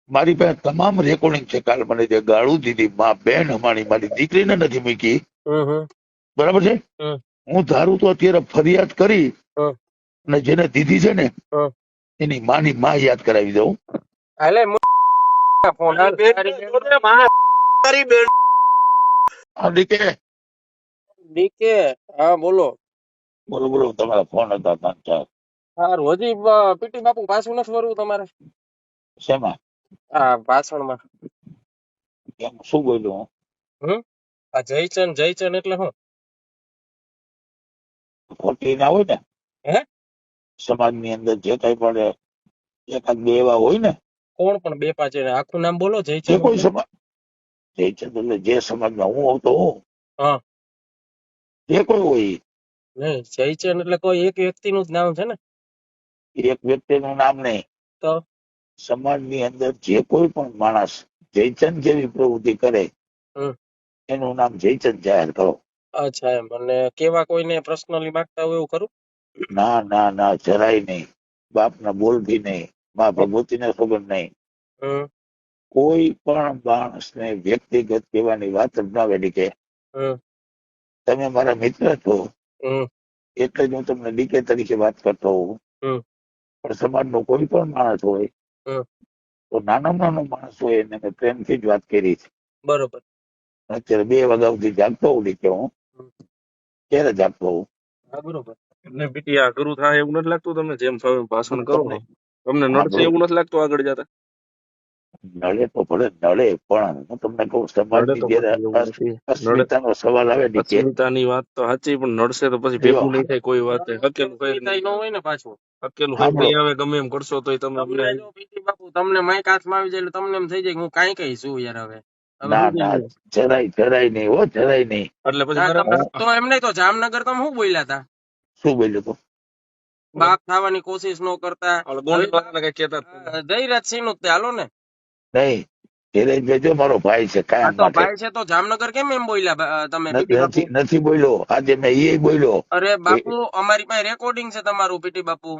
મારી પાસે તમામ રેકોર્ડિંગ છે. કાલ મને જે ગાળું દીધી માં બેન અમારી મારી દીકરીને નથી મૂકી, બરાબર છે. હું ધારું તો અત્યારે ફરિયાદ કરી અને જેને દીધી છે ને એની માની માં યાદ કરાવી દઉં. ડીકે હા બોલો બોલો બોલો, તમારા ફોન હતા 3-4. સારું હજી પીટી બાપુ પાછું નથી વરવું તમારે શેમાં? આ ભાષણમાં એમ શું બોલ્યું? આ જયચંદ એટલે શું ખોટી ના હોય ને હે સમાજની અંદર જે કઈ પણ એકાદ બે એવા હોય ને. કોણ પણ બે પાંચ આખું નામ બોલો જે જયચંદ કોઈ સમાજ, જયચંદ એટલે જે સમાજમાં હું આવતો હોઉં, હા જે કોઈ હોય. નહીં જયચંદ એટલે કોઈ એક વ્યક્તિનું જ નામ છે ને? એક વ્યક્તિનું નામ નહીં, તો સમાજની અંદર જે કોઈ પણ માણસ જયચંદ જેવી પ્રવૃત્તિ કરે એનું નામ જયચંદ જાહેર કરો. અચ્છા એમ. અને કેવા કોઈને પર્સનલી માંગતા હોય એવું કરું? ના ના ના, જરાય નહીં. બાપના બોલ ભી નહીં, મા ભગવતીને ખબર નહીં. કોઈ પણ માણસને વ્યક્તિગત કહેવાની વાત જ ના વેડી કે તમે મારા મિત્ર છો એટલે જ હું તમને ડીકે તરીકે વાત કરતો હોઉં. પણ સમાજનો કોઈ પણ માણસ હોય તો નાનામાં નાનો માણસ હોય એને મેં પ્રેમથી જ વાત કરી છે. બરોબર. અત્યારે 2 વાગ્યા સુધી જાગતો હોઉં ડીકે હું, ક્યારે જાગતો હોઉં. હા બરોબર. એમને પીટી આ ગુરુ થાય એવું નથી લાગતું તમને? જેમ ભાષણ કરો તમને નડશે એવું નથી લાગતું આગળ જતા? નડે તો ભલે નડે, પણ હું તમને કહું સમાજની જયારે અસ્મિતાનો સવાલ આવે ને, અસ્મિતાની વાત તો સાચી, પણ નડશે તો પછી ભેગું નહીં થાય કોઈ વાત. હકેલું ન હોય ને પાછું હકેલું નહીં આવે ગમે એમ કરશો તો તમે અમને બાપુ તમને માઈક હાથમાં આવી જાય એટલે તમને એમ થઈ જાય કે હું કાંઈ કઈ છું યાર. હવે ના ના, જરાય નહીં હો, જરાય નહીં. એટલે પછી તો એમ નહીં તો જામનગર તમે શું બોલ્યા હતા? શું બોલ્યો તો? બાપ થવાની કોશિશ નો કરતા જયરાજસિંહ નું હાલો ને. નહીં, ધીરજભાઈ મારો ભાઈ છે કાયમ માટે. ભાઈ છે તો જામનગર કેમ એમ બોલ્યા તમે? નથી બોલ્યો, આજે મેં એ બોલ્યો. અરે બાપુ અમારી પાસે રેકોર્ડિંગ છે તમારું પીટી બાપુ.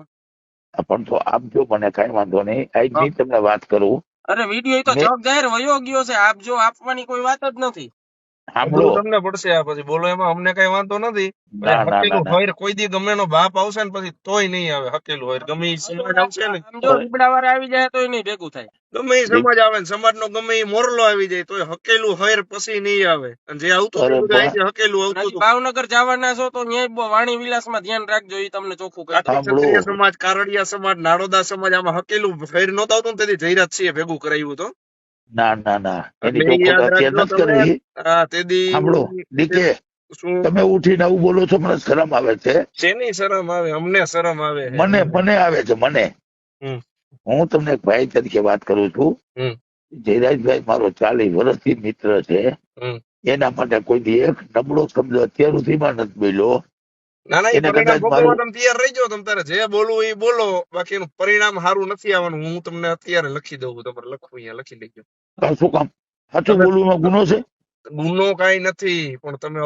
પણ તો આપજો મને, કઈ વાંધો નહીં. આજની તમને વાત કરું. અરે વિડીયો તો જગ જાહેર વયો ગયો છે, આપજો, આપવાની કોઈ વાત જ નથી. તમને પડશે આ પછી બોલો, એમાં અમને કઈ વાંધો નથી. હકેલું હોય કોઈ દી ગમે નો બાપ આવશે ને પછી તોય નહીં આવે. હકેલું હોય ગમે સમાજ આવશે ને, જો લીબડા વાળા આવી જાય તોય નહીં ભેગું થાય. ગમે એ સમાજ આવે ને સમાજ નો ગમે એ મોરલો આવી જાય તોય હકેલું હોય પછી નહીં આવે. અને જે આવતું હકેલું આવતું ભાવનગર જવાના છો તો વાણી વિલાસ માં ધ્યાન રાખજો, એ તમને ચોખ્ખું કહી. ક્ષત્રિય સમાજ, કારડિયા સમાજ, નાડોદા સમાજ આમાં હકેલું ફેર નહોતું આવતું ને તેથી જયરાજસિંહે ભેગું કરાવ્યું હતું. ના ના ના, એની ચોખ્ખું નથી કરવી. સાંભળો ડીકે, તમે ઉઠીને આવું બોલો છો, મને શરમ આવે છે. શેની શરમ આવે? અમને શરમ આવે. મને આવે છે મને. હું તમને એક ભાઈ તરીકે વાત કરું છું. જયરાજભાઈ મારો 40 વર્ષથી મિત્ર છે. એના માટે કોઈ દી એક નબળો શબ્દ અત્યાર સુધીમાં નથી બોલ્યો. તૈયાર રહીજો, તમે તારે જે બોલવું એ બોલો, બાકી એનું પરિણામ સારું નથી આવવાનું. હું તમને અત્યારે લખી દઉં, તમારે લખવું અહીંયા લખી લેજો. શું કામ? સાચું બોલવું ગુનો છે? ગુનો કઈ નથી, પણ તમે